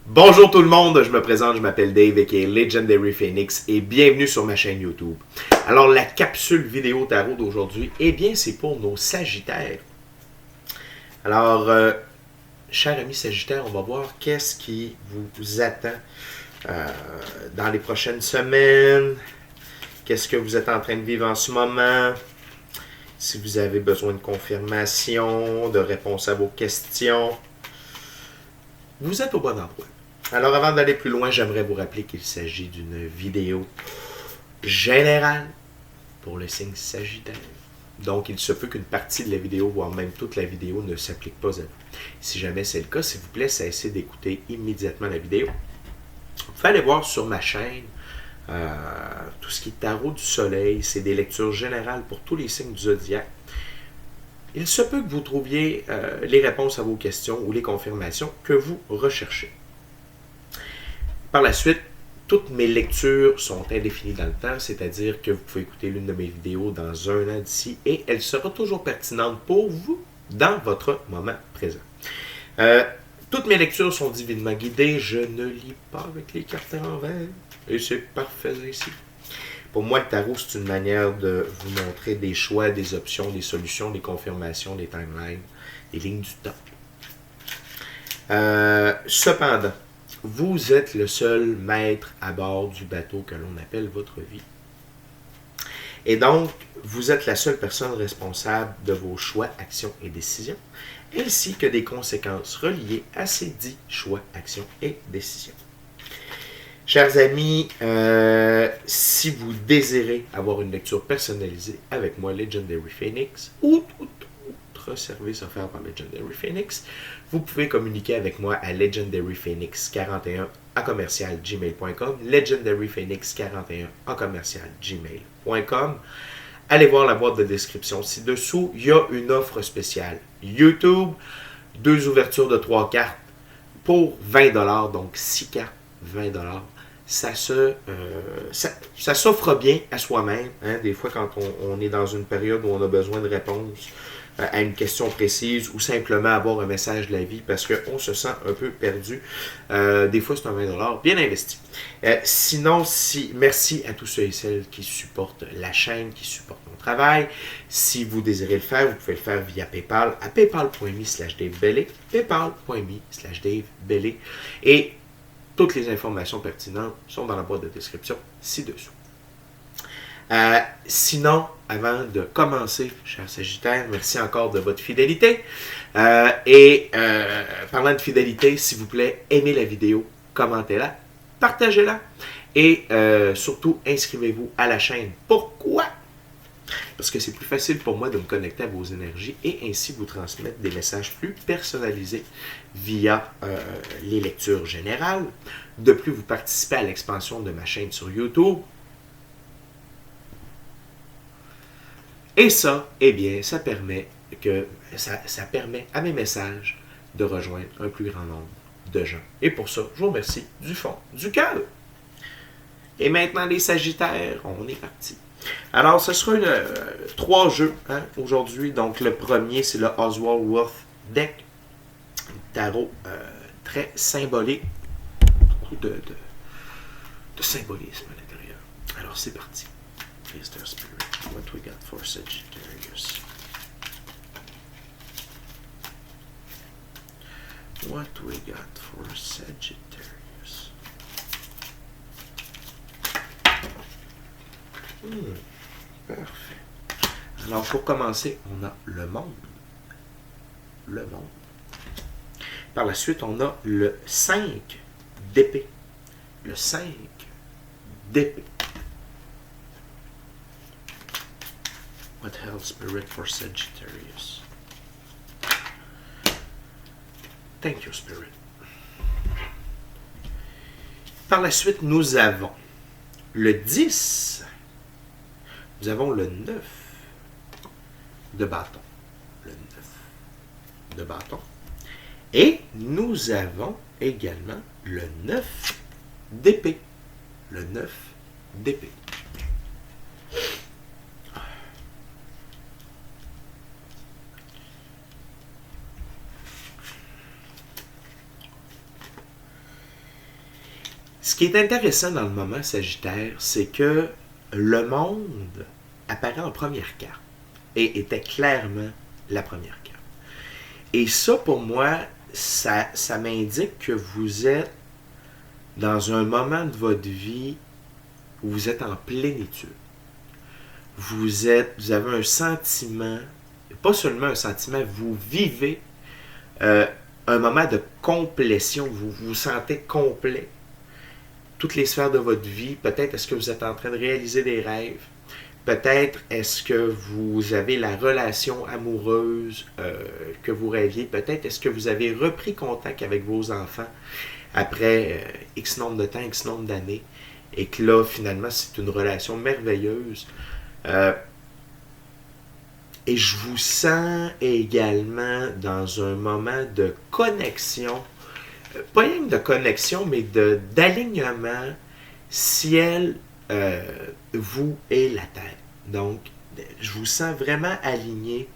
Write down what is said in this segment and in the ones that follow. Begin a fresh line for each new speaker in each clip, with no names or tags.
Bonjour tout le monde, je me présente, je m'appelle Dave aka Legendary Phoenix et bienvenue sur ma chaîne YouTube. Alors la capsule vidéo tarot d'aujourd'hui, eh bien c'est pour nos Sagittaires. Alors, chers amis Sagittaires, on va voir qu'est-ce qui vous attend dans les prochaines semaines, qu'est-ce que vous êtes en train de vivre en ce moment, si vous avez besoin de confirmation, de réponse à vos questions. Vous êtes au bon endroit. Alors avant d'aller plus loin, j'aimerais vous rappeler qu'il s'agit d'une vidéo générale pour le signe Sagittaire. Donc il se peut qu'une partie de la vidéo, voire même toute la vidéo, ne s'applique pas à vous. Si jamais c'est le cas, s'il vous plaît, cessez d'écouter immédiatement la vidéo. Vous pouvez aller voir sur ma chaîne tout ce qui est tarot du soleil, c'est des lectures générales pour tous les signes du zodiaque. Il se peut que vous trouviez les réponses à vos questions ou les confirmations que vous recherchez. Par la suite, toutes mes lectures sont indéfinies dans le temps, c'est-à-dire que vous pouvez écouter l'une de mes vidéos dans un an d'ici et elle sera toujours pertinente pour vous dans votre moment présent. Toutes mes lectures sont divinement guidées, je ne lis pas avec les cartes à l'envers et c'est parfait ici. Pour moi, le tarot, c'est une manière de vous montrer des choix, des options, des solutions, des confirmations, des timelines, des lignes du temps. Cependant, vous êtes le seul maître à bord du bateau que l'on appelle votre vie. Et donc, vous êtes la seule personne responsable de vos choix, actions et décisions, ainsi que des conséquences reliées à ces dits choix, actions et décisions. Chers amis, si vous désirez avoir une lecture personnalisée avec moi, Legendary Phoenix, ou tout autre service offert par Legendary Phoenix, vous pouvez communiquer avec moi à legendaryphoenix41@gmail.com, legendaryphoenix41@gmail.com. Allez voir la boîte de description ci-dessous, il y a une offre spéciale. YouTube, 2 ouvertures de 3 cartes pour 20$, donc 6 cartes, 20$. Ça s'offre bien à soi-même. Hein? Des fois, quand on est dans une période où on a besoin de réponses à une question précise ou simplement avoir un message de la vie parce qu'on se sent un peu perdu, des fois, c'est un 20$ bien investi. Sinon, merci à tous ceux et celles qui supportent la chaîne, qui supportent mon travail. Si vous désirez le faire, vous pouvez le faire via PayPal à paypal.me/DaveBellé, paypal.me/DaveBellé. Et toutes les informations pertinentes sont dans la boîte de description ci-dessous. Sinon, avant de commencer, chers Sagittaires, merci encore de votre fidélité. Parlant de fidélité, s'il vous plaît, aimez la vidéo, commentez-la, partagez-la et surtout, inscrivez-vous à la chaîne. Pourquoi? Parce que c'est plus facile pour moi de me connecter à vos énergies et ainsi vous transmettre des messages plus personnalisés via les lectures générales. De plus, vous participez à l'expansion de ma chaîne sur YouTube. Et ça, eh bien, ça permet à mes messages de rejoindre un plus grand nombre de gens. Et pour ça, je vous remercie du fond du cœur. Et maintenant, les Sagittaires, on est parti. Alors, ce sera 3 jeux aujourd'hui. Donc, le premier, c'est le Oswald Worth Deck. Tarot très symbolique. Beaucoup de symbolisme à l'intérieur. Alors, c'est parti. Mr. Spirit, what we got for Sagittarius? What we got for Sagittarius? Parfait. Alors, pour commencer, on a le monde. Le monde. Par la suite, on a le 5 d'épée. Le 5 d'épée. What held Spirit for Sagittarius? Thank you, Spirit. Par la suite, nous avons le 10. Nous avons le 9 de bâton. Le 9 de bâton. Et nous avons également le 9 d'épée. Le 9 d'épée. Ce qui est intéressant dans le moment Sagittaire, c'est que le monde apparaît en première carte et était clairement la première carte. Et ça, pour moi, ça m'indique que vous êtes dans un moment de votre vie où vous êtes en plénitude. Vous avez un sentiment, pas seulement un sentiment, vous vivez un moment de complétion, vous vous sentez complet. Toutes les sphères de votre vie, peut-être est-ce que vous êtes en train de réaliser des rêves, peut-être est-ce que vous avez la relation amoureuse que vous rêviez, peut-être est-ce que vous avez repris contact avec vos enfants après X nombre de temps, X nombre d'années, et que là, finalement, c'est une relation merveilleuse. Et je vous sens également dans un moment de connexion, pas rien de connexion, mais d'alignement ciel, vous et la terre. Donc, je vous sens vraiment aligné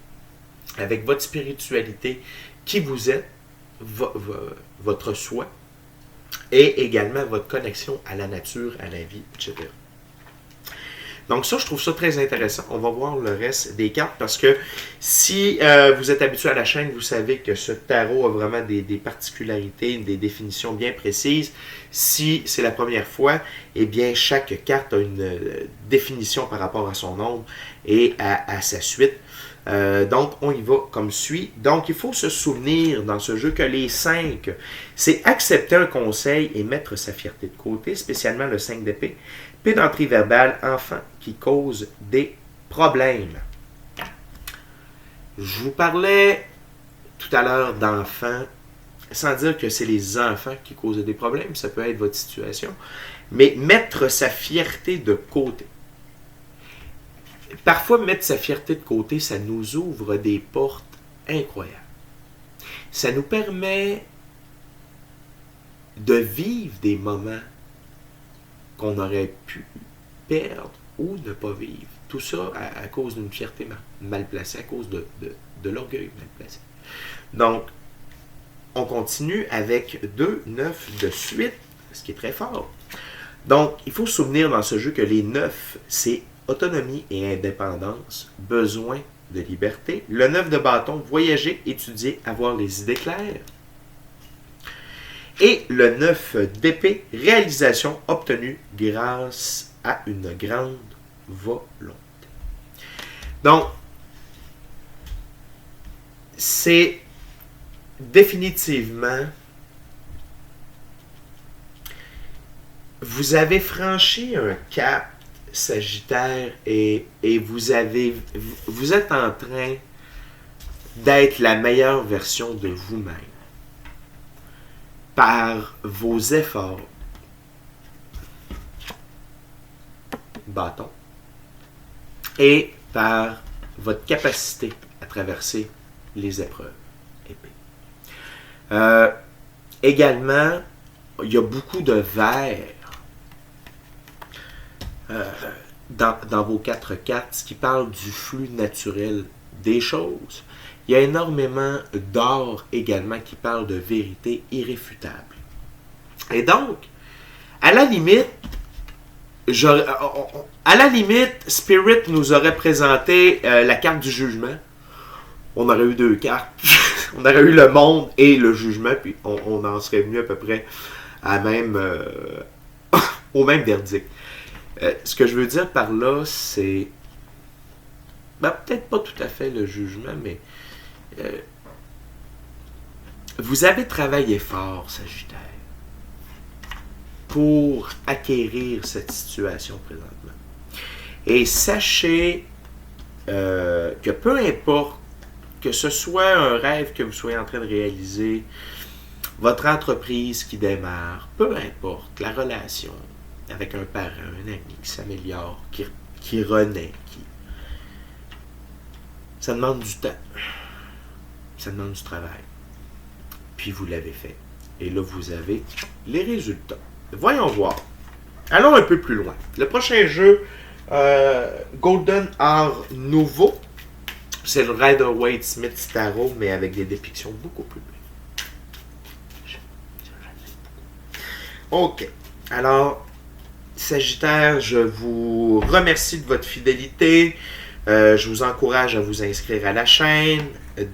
avec votre spiritualité, qui vous êtes, votre soi, et également votre connexion à la nature, à la vie, etc. Donc ça, je trouve ça très intéressant. On va voir le reste des cartes parce que si vous êtes habitué à la chaîne, vous savez que ce tarot a vraiment des particularités, des définitions bien précises. Si c'est la première fois, eh bien chaque carte a une définition par rapport à son nombre et à sa suite. Donc, on y va comme suit. Donc, il faut se souvenir dans ce jeu que les 5, c'est accepter un conseil et mettre sa fierté de côté, spécialement le 5 d'épée. Pédanterie verbale, enfant qui cause des problèmes. Je vous parlais tout à l'heure d'enfants, sans dire que c'est les enfants qui causent des problèmes, ça peut être votre situation, mais mettre sa fierté de côté. Parfois, mettre sa fierté de côté, ça nous ouvre des portes incroyables. Ça nous permet de vivre des moments qu'on aurait pu perdre ou ne pas vivre. Tout ça à cause d'une fierté mal placée, à cause de l'orgueil mal placé. Donc, on continue avec 2, 9 de suite, ce qui est très fort. Donc, il faut se souvenir dans ce jeu que les 9, c'est autonomie et indépendance, besoin de liberté. Le 9 de bâton, voyager, étudier, avoir les idées claires. Et le 9 d'épée, réalisation obtenue grâce à une grande volonté. Donc, c'est définitivement, vous avez franchi un cap, Sagittaire, et vous êtes en train d'être la meilleure version de vous-même par vos efforts. Bâton. Et par votre capacité à traverser les épreuves. Épée. Également, il y a beaucoup de verre dans vos 4 cartes, ce qui parle du flux naturel des choses. Il y a énormément d'or également qui parle de vérité irréfutable. Et donc, à la limite, Spirit nous aurait présenté la carte du jugement. On aurait eu 2 cartes. On aurait eu le monde et le jugement, puis on en serait venu à peu près à même, au même verdict. Ce que je veux dire par là, c'est peut-être pas tout à fait le jugement, mais vous avez travaillé fort, Sagittaire, pour acquérir cette situation présentement. Et sachez que peu importe que ce soit un rêve que vous soyez en train de réaliser, votre entreprise qui démarre, peu importe, la relation avec un parent, un ami qui s'améliore, qui renaît, ça demande du temps, ça demande du travail. Puis vous l'avez fait. Et là, vous avez les résultats. Voyons voir. Allons un peu plus loin. Le prochain jeu, Golden Art Nouveau, c'est le Rider-Waite-Smith Tarot, mais avec des dépictions beaucoup plus belles. Ok. Alors, Sagittaire, je vous remercie de votre fidélité. Je vous encourage à vous inscrire à la chaîne,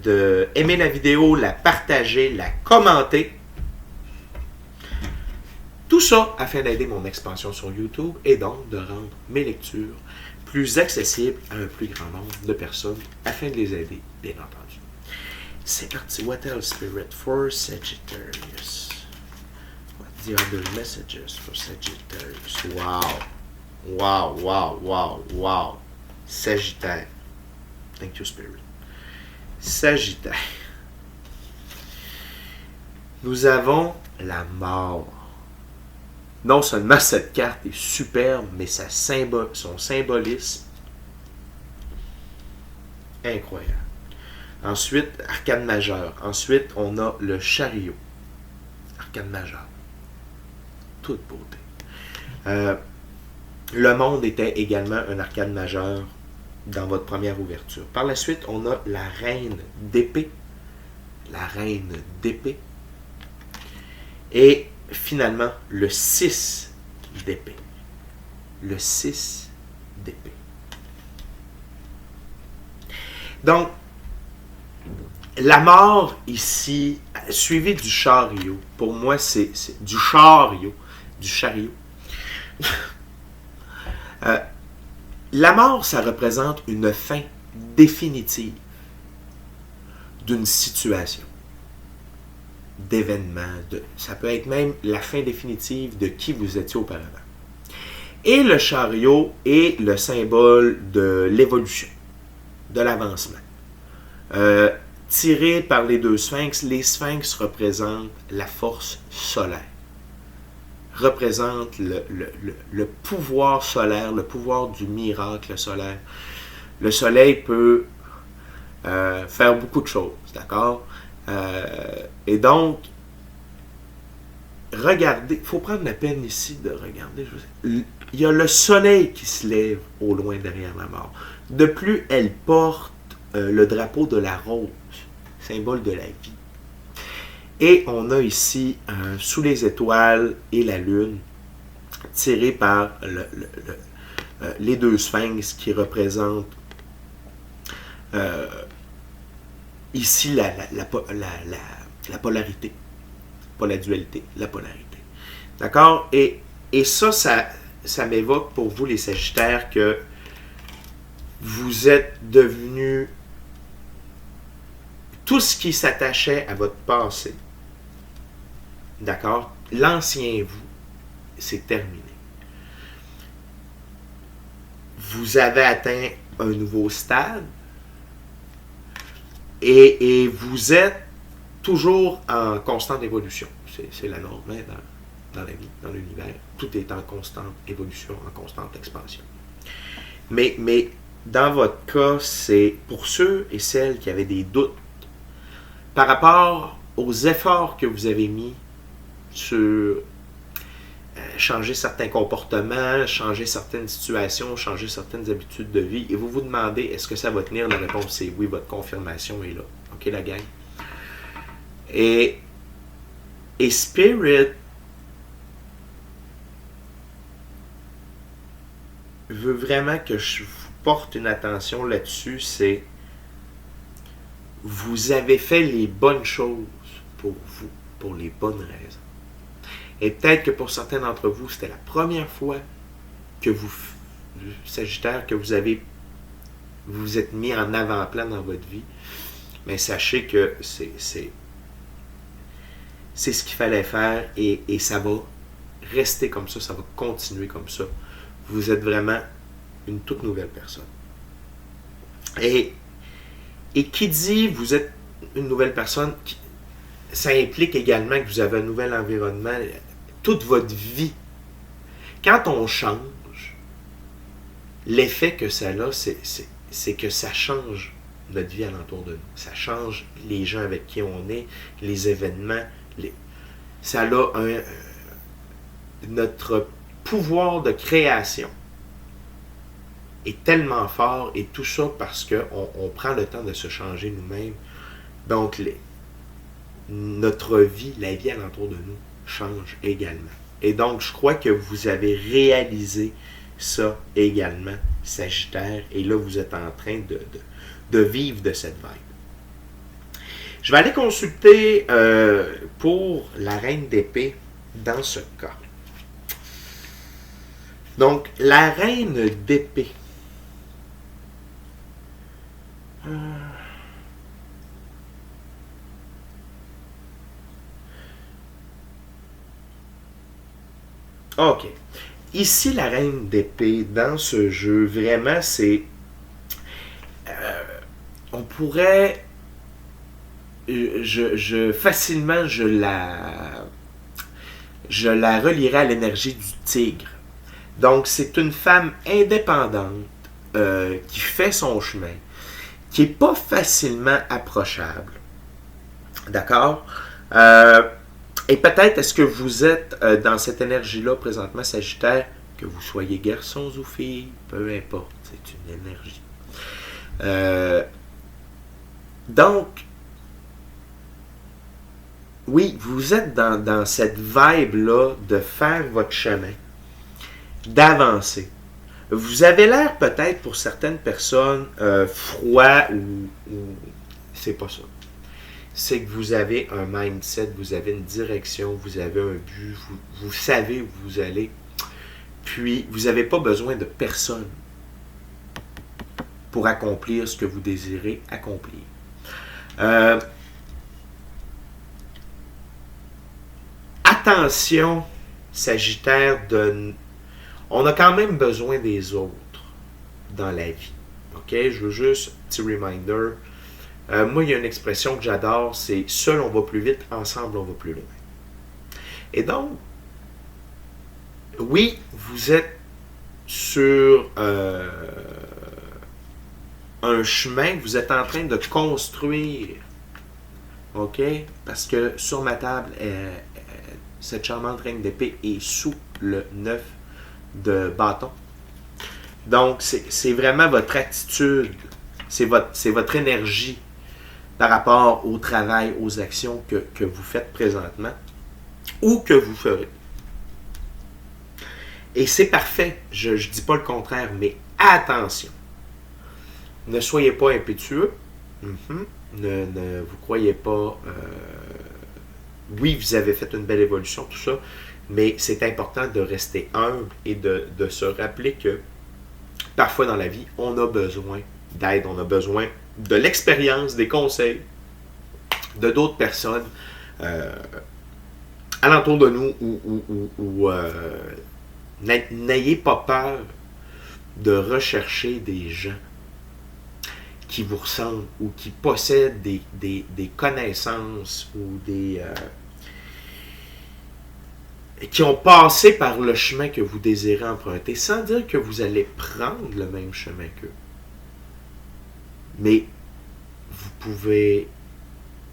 de aimer la vidéo, la partager, la commenter. Tout ça afin d'aider mon expansion sur YouTube et donc de rendre mes lectures plus accessibles à un plus grand nombre de personnes afin de les aider, bien entendu. C'est parti. What else, Spirit, for Sagittarius? What the other messages for Sagittarius? Wow. Wow, wow, wow, wow. Sagittaire. Thank you, Spirit. Sagittaire. Nous avons la mort. Non seulement cette carte est superbe, mais son symbolisme, incroyable. Ensuite, arcane majeure. Ensuite, on a le chariot. Arcane majeure. Toute beauté. Le monde était également un arcane majeur dans votre première ouverture. Par la suite, on a la reine d'épée. La reine d'épée. Et finalement, le 6 d'épée. Le 6 d'épée. Donc, la mort ici, suivie du chariot. Pour moi, c'est du chariot. Du chariot. La mort, ça représente une fin définitive d'une situation, d'événement, ça peut être même la fin définitive de qui vous étiez auparavant. Et le chariot est le symbole de l'évolution, de l'avancement. Tiré par les deux sphinx, les sphinx représentent la force solaire, représentent le pouvoir solaire, le pouvoir du miracle solaire. Le soleil peut faire beaucoup de choses, d'accord? Et donc, regardez, il faut prendre la peine ici de regarder. Il y a le soleil qui se lève au loin derrière la mort. De plus, elle porte le drapeau de la rose, symbole de la vie. Et on a ici, sous les étoiles et la lune, tiré par les deux sphinx qui représentent ici la polarité. Pas la dualité, la polarité. D'accord? Et ça m'évoque pour vous, les Sagittaires, que vous êtes devenus tout ce qui s'attachait à votre passé. D'accord? L'ancien vous, c'est terminé. Vous avez atteint un nouveau stade et vous êtes toujours en constante évolution. C'est la norme dans la vie, dans l'univers. Tout est en constante évolution, en constante expansion. Mais dans votre cas, c'est pour ceux et celles qui avaient des doutes par rapport aux efforts que vous avez mis sur changer certains comportements, changer certaines situations, changer certaines habitudes de vie, et vous vous demandez, est-ce que ça va tenir? La réponse est oui, votre confirmation est là. OK, la gang? Et Spirit veut vraiment que je vous porte une attention là-dessus, c'est vous avez fait les bonnes choses pour vous, pour les bonnes raisons. Et peut-être que pour certains d'entre vous, c'était la première fois que vous, Sagittaire, que vous êtes mis en avant-plan dans votre vie. Mais sachez que c'est ce qu'il fallait faire et ça va rester comme ça va continuer comme ça. Vous êtes vraiment une toute nouvelle personne. Et qui dit vous êtes une nouvelle personne, ça implique également que vous avez un nouvel environnement, toute votre vie. Quand on change, l'effet que ça a, c'est que ça change notre vie alentour de nous. Ça change les gens avec qui on est, les événements. Ça a notre pouvoir de création est tellement fort, et tout ça parce qu'on prend le temps de se changer nous-mêmes. Donc, notre vie, la vie alentour de nous, change également. Et donc, je crois que vous avez réalisé ça également, Sagittaire. Et là, vous êtes en train de vivre de cette vibe. Je vais aller consulter pour la reine d'épée dans ce cas. Donc, la reine d'épée. OK. Ici, la reine d'épée, dans ce jeu, vraiment, c'est... on pourrait... facilement, je la relierais à l'énergie du tigre. Donc, c'est une femme indépendante qui fait son chemin, qui n'est pas facilement approchable. D'accord? Et peut-être est-ce que vous êtes dans cette énergie-là présentement, Sagittaire, que vous soyez garçons ou filles, peu importe, c'est une énergie. Donc, oui, vous êtes dans cette vibe-là de faire votre chemin, d'avancer. Vous avez l'air peut-être pour certaines personnes froid ou c'est pas ça. C'est que vous avez un mindset, vous avez une direction, vous avez un but, vous savez où vous allez. Puis, vous n'avez pas besoin de personne pour accomplir ce que vous désirez accomplir. Attention, Sagittaire, on a quand même besoin des autres dans la vie. OK? Je veux juste un petit reminder. Moi, il y a une expression que j'adore, c'est « seul on va plus vite, ensemble on va plus loin ». Et donc, oui, vous êtes sur un chemin que vous êtes en train de construire. OK? Parce que sur ma table, cette charmante reine d'épée est sous le 9 de bâton. Donc, c'est vraiment votre attitude, c'est votre énergie par rapport au travail, aux actions que vous faites présentement ou que vous ferez. Et c'est parfait, je ne dis pas le contraire, mais attention. Ne soyez pas impétueux. Ne vous croyez pas... oui, vous avez fait une belle évolution, tout ça, mais c'est important de rester humble et de se rappeler que parfois dans la vie, on a besoin d'aide, on a besoin de l'expérience, des conseils de d'autres personnes alentour de nous ou n'ayez pas peur de rechercher des gens qui vous ressemblent ou qui possèdent des connaissances ou qui ont passé par le chemin que vous désirez emprunter, sans dire que vous allez prendre le même chemin qu'eux. Mais vous pouvez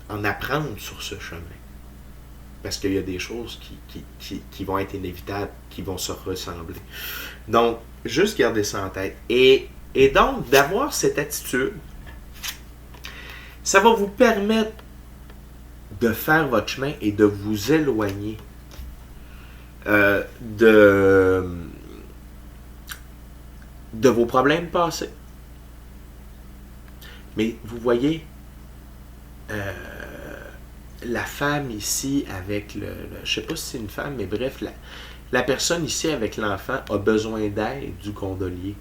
en apprendre sur ce chemin. Parce qu'il y a des choses qui vont être inévitables, qui vont se ressembler. Donc, juste gardez ça en tête. Et donc, d'avoir cette attitude, ça va vous permettre de faire votre chemin et de vous éloigner de vos problèmes passés. Mais vous voyez, la femme ici avec je ne sais pas si c'est une femme, mais bref, la personne ici avec l'enfant a besoin d'aide du gondolier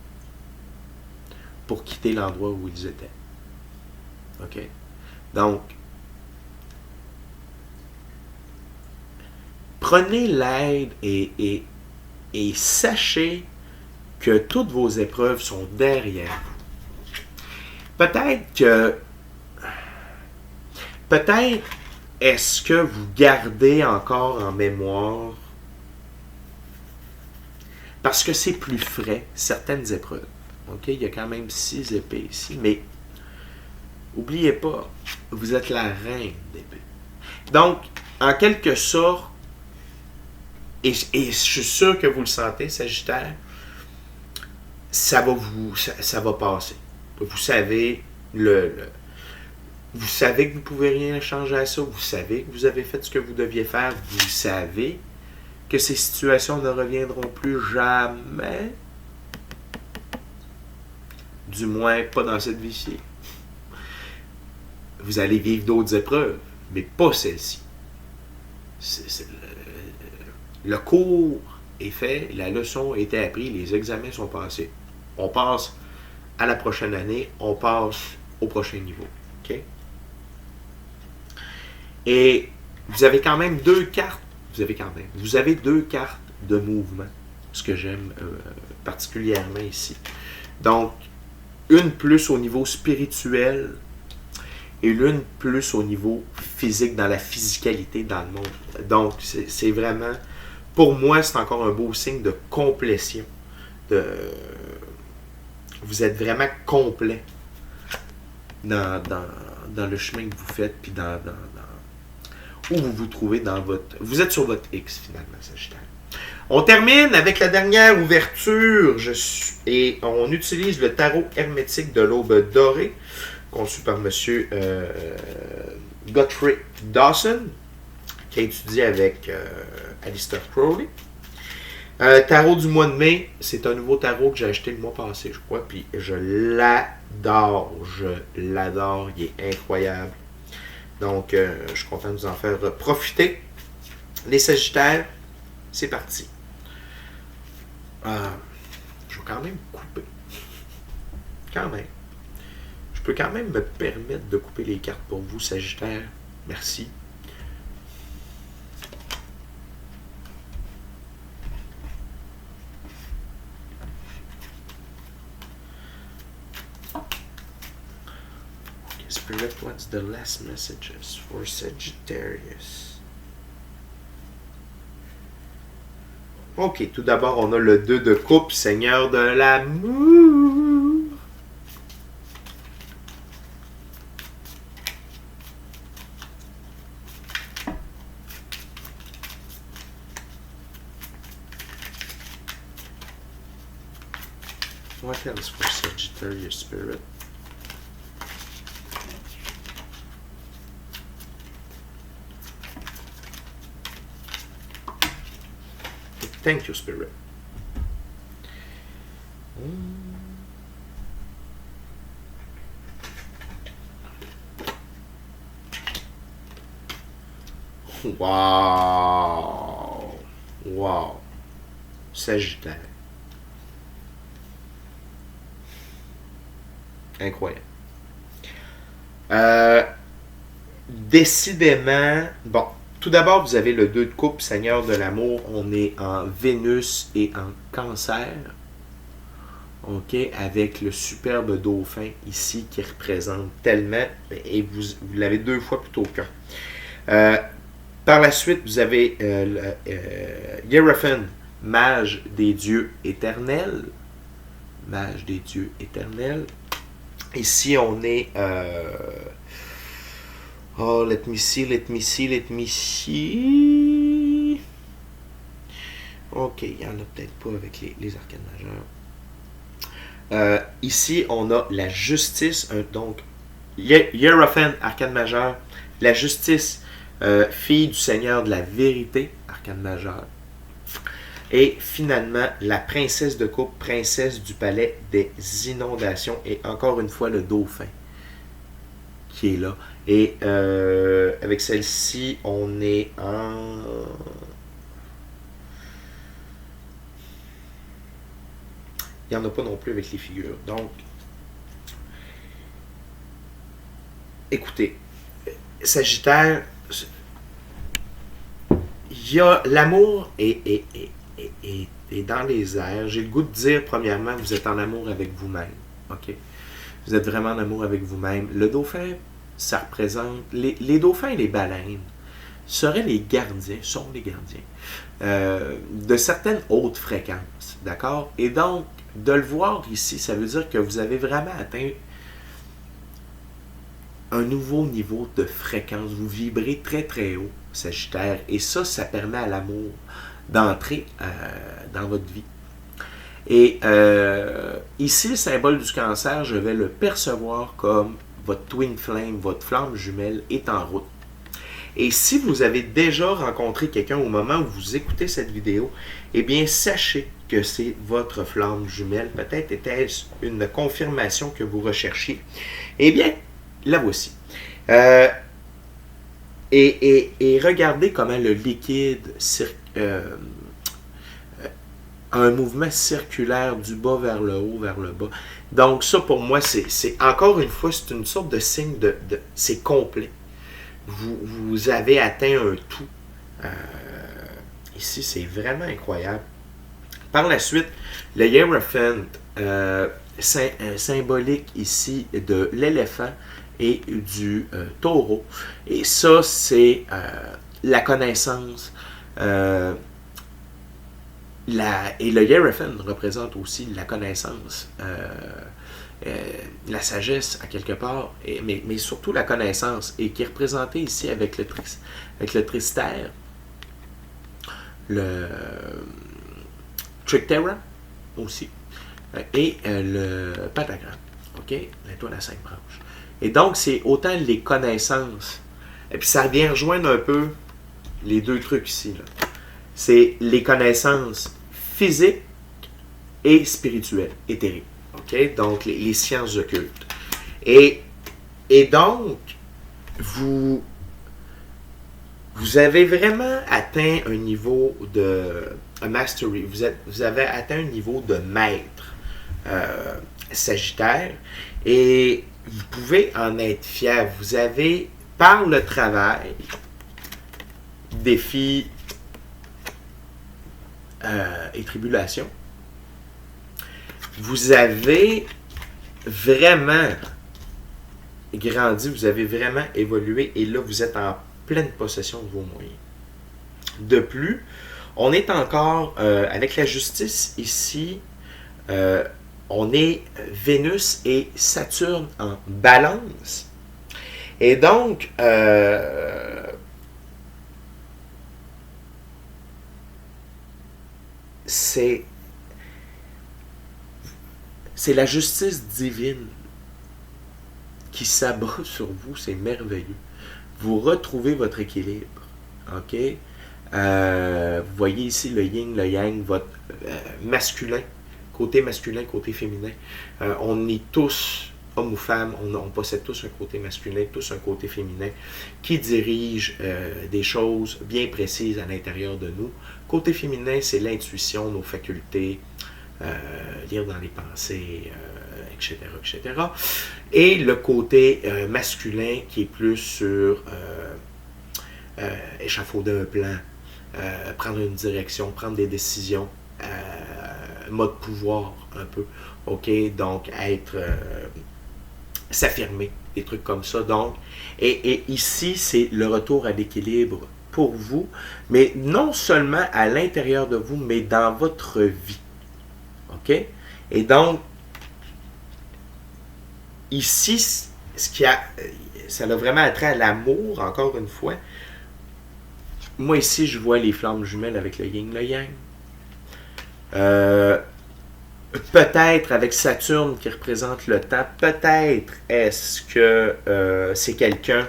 pour quitter l'endroit où ils étaient. OK? Donc, prenez l'aide et sachez que toutes vos épreuves sont derrière vous. Peut-être est-ce que vous gardez encore en mémoire, parce que c'est plus frais, certaines épreuves. OK? Il y a quand même 6 épées ici, mais n'oubliez pas, vous êtes la reine d'épée. Donc, en quelque sorte, et je suis sûr que vous le sentez, Sagittaire, ça va passer. Vous savez vous savez que vous ne pouvez rien changer à ça. Vous savez que vous avez fait ce que vous deviez faire. Vous savez que ces situations ne reviendront plus jamais. Du moins, pas dans cette vie-ci. Vous allez vivre d'autres épreuves, mais pas celle-ci. Le cours est fait, la leçon a été apprise, les examens sont passés. On passe à la prochaine année, on passe au prochain niveau. Okay? Et vous avez quand même deux cartes. Vous avez deux cartes de mouvement, ce que j'aime particulièrement ici. Donc, une plus au niveau spirituel et l'une plus au niveau physique, dans la physicalité, dans le monde. Donc, c'est vraiment, pour moi, c'est encore un beau signe de complétion. Vous êtes vraiment complet dans le chemin que vous faites, puis où vous vous trouvez dans votre... Vous êtes sur votre X, finalement, Sagittaire. On termine avec la dernière ouverture, et on utilise le tarot hermétique de l'aube dorée, conçu par M. Godfrey Dawson, qui a étudié avec Aleister Crowley. Tarot du mois de mai, c'est un nouveau tarot que j'ai acheté le mois passé, je crois, puis je l'adore, il est incroyable. Donc, je suis content de vous en faire profiter. Les Sagittaires, c'est parti. Je vais quand même couper. Quand même. Je peux quand même me permettre de couper les cartes pour vous, Sagittaire. Merci. Spirit, what's the last messages for Sagittarius? Ok, tout d'abord, on a le 2 de coupe, Seigneur de l'amour. What else for Sagittarius Spirit? Thank you, Spirit. Wow! Wow! Sagittaire. Incroyable. Décidément, bon, tout d'abord, vous avez le 2 de coupe, Seigneur de l'amour. On est en Vénus et en Cancer. OK, avec le superbe dauphin ici qui représente tellement, et vous l'avez deux fois plutôt qu'un. Par la suite, vous avez Hierophant, mage des dieux éternels. Mage des dieux éternels. Ici, on est... oh, let me see. Ok, il n'y en a peut-être pas avec les arcanes majeures. Ici, on a la justice. Donc, Hierophant, arcane majeur. La justice, fille du Seigneur de la vérité, arcane majeur. Et finalement, la princesse de coupe, princesse du palais des inondations. Et encore une fois, le dauphin qui est là. Et avec celle-ci, on est en... Il n'y en a pas non plus avec les figures. Donc, écoutez, Sagittaire, il y a l'amour est dans les airs. J'ai le goût de dire, premièrement, vous êtes en amour avec vous-même. OK? Vous êtes vraiment en amour avec vous-même. Le dauphin, ça représente... Les dauphins et les baleines seraient les gardiens, sont les gardiens de certaines hautes fréquences. D'accord? Et donc, de le voir ici, ça veut dire que vous avez vraiment atteint un nouveau niveau de fréquence. Vous vibrez très très haut, Sagittaire. Et ça permet à l'amour d'entrer dans votre vie. Et ici, le symbole du cancer, je vais le percevoir comme votre twin flame, votre flamme jumelle est en route. Et si vous avez déjà rencontré quelqu'un au moment où vous écoutez cette vidéo, eh bien, sachez que c'est votre flamme jumelle. Peut-être était-ce une confirmation que vous recherchiez. Eh bien, la voici. Et regardez comment le liquide a un mouvement circulaire du bas vers le haut, vers le bas. Donc ça, pour moi, c'est encore une fois, c'est une sorte de signe c'est complet. Vous avez atteint un tout. Ici, c'est vraiment incroyable. Par la suite, le Hierophant, symbolique ici de l'éléphant et du taureau. Et ça, c'est la connaissance. Et le Hierophant représente aussi la connaissance, la sagesse à quelque part, mais surtout la connaissance, et qui est représentée ici avec le tristère, le Trictera aussi, et le pentagramme, ok, l'étoile à 5 branches. Et donc, c'est autant les connaissances, et puis ça vient rejoindre un peu les deux trucs ici, là. C'est les connaissances physiques et spirituelles, éthériques. Okay? Donc, les sciences occultes. Et donc, vous avez vraiment atteint un niveau de mastery. Vous avez atteint un niveau de maître Sagittaire. Et vous pouvez en être fier. Vous avez, par le travail, défis et tribulations, vous avez vraiment grandi, vous avez vraiment évolué, et là, vous êtes en pleine possession de vos moyens. De plus, on est encore avec la justice ici, on est Vénus et Saturne en balance. Et donc, c'est la justice divine qui s'abat sur vous, c'est merveilleux. Vous retrouvez votre équilibre, ok? Vous voyez ici le yin, le yang, votre masculin, côté féminin. On est tous, hommes ou femmes, on possède tous un côté masculin, tous un côté féminin, qui dirige des choses bien précises à l'intérieur de nous. Côté féminin, c'est l'intuition, nos facultés, lire dans les pensées, etc., etc. Et le côté masculin qui est plus sur échafauder un plan, prendre une direction, prendre des décisions, mode pouvoir un peu, ok, donc être, s'affirmer, des trucs comme ça. Donc, et ici, c'est le retour à l'équilibre pour vous, mais non seulement à l'intérieur de vous, mais dans votre vie. OK? Et donc, ici, ça a vraiment attrait à l'amour, encore une fois. Moi, ici, je vois les flammes jumelles avec le yin, le yang. Peut-être avec Saturne qui représente le temps, peut-être est-ce que c'est quelqu'un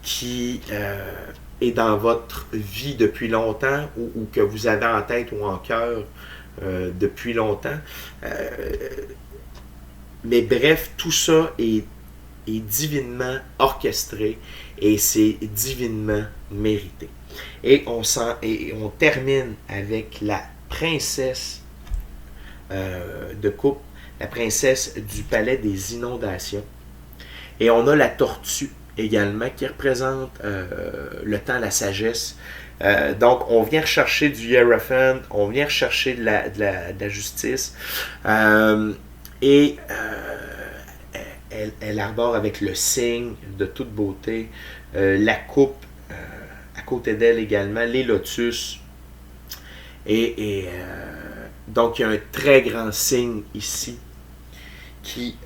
qui est dans votre vie depuis longtemps, ou que vous avez en tête ou en cœur depuis longtemps. Mais bref, tout ça est divinement orchestré et c'est divinement mérité. Et on termine avec la princesse de coupe, la princesse du palais des inondations. Et on a la tortue également qui représente le temps, la sagesse. Donc, on vient rechercher du Hierophant, on vient rechercher de la justice. Elle arbore avec le signe de toute beauté, la coupe à côté d'elle également, les lotus. Donc, il y a un très grand signe ici qui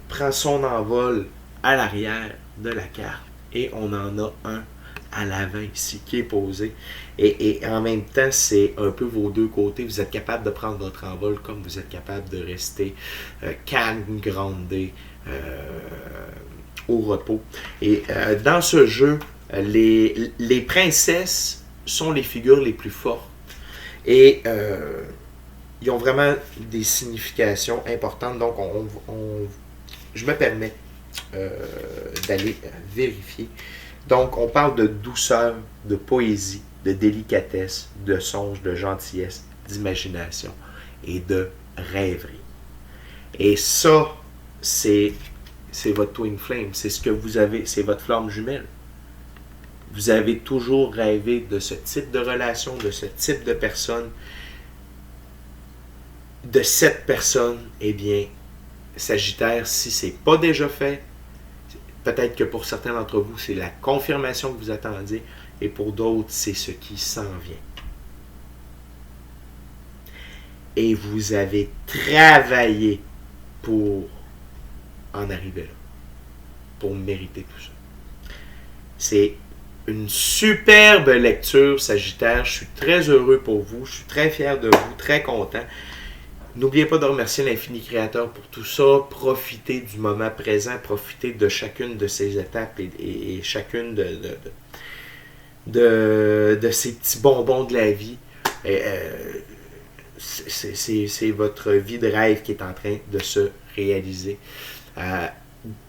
prend son envol à l'arrière de la carte. Et on en a un à l'avant ici qui est posé. Et en même temps, c'est un peu vos deux côtés. Vous êtes capable de prendre votre envol comme vous êtes capable de rester calme, groundé, au repos. Et dans ce jeu, Les princesses sont les figures les plus fortes et ils ont vraiment des significations importantes. Donc, je me permets d'aller vérifier. Donc, on parle de douceur, de poésie, de délicatesse, de songe, de gentillesse, d'imagination et de rêverie. Et ça, c'est votre twin flame, c'est ce que vous avez, c'est votre flamme jumelle. Vous avez toujours rêvé de ce type de relation, de ce type de personne. De cette personne, eh bien, Sagittaire, si ce n'est pas déjà fait, peut-être que pour certains d'entre vous, c'est la confirmation que vous attendiez, et pour d'autres, c'est ce qui s'en vient. Et vous avez travaillé pour en arriver là, pour mériter tout ça. C'est une superbe lecture, Sagittaire. Je suis très heureux pour vous, je suis très fier de vous, très content. N'oubliez pas de remercier l'infini créateur pour tout ça. Profitez du moment présent, profitez de chacune de ces étapes et chacune de ces petits bonbons de la vie. C'est votre vie de rêve qui est en train de se réaliser.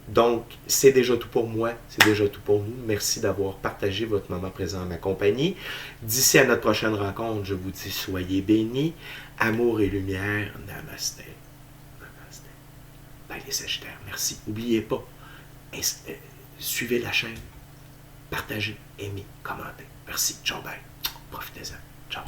Donc, c'est déjà tout pour moi, c'est déjà tout pour nous. Merci d'avoir partagé votre moment présent en ma compagnie. D'ici à notre prochaine rencontre, je vous dis soyez bénis. Amour et lumière, namasté. Namasté. Bye les Sagittaires, merci. N'oubliez pas, suivez la chaîne, partagez, aimez, commentez. Merci, ciao, bye. Profitez-en. Ciao.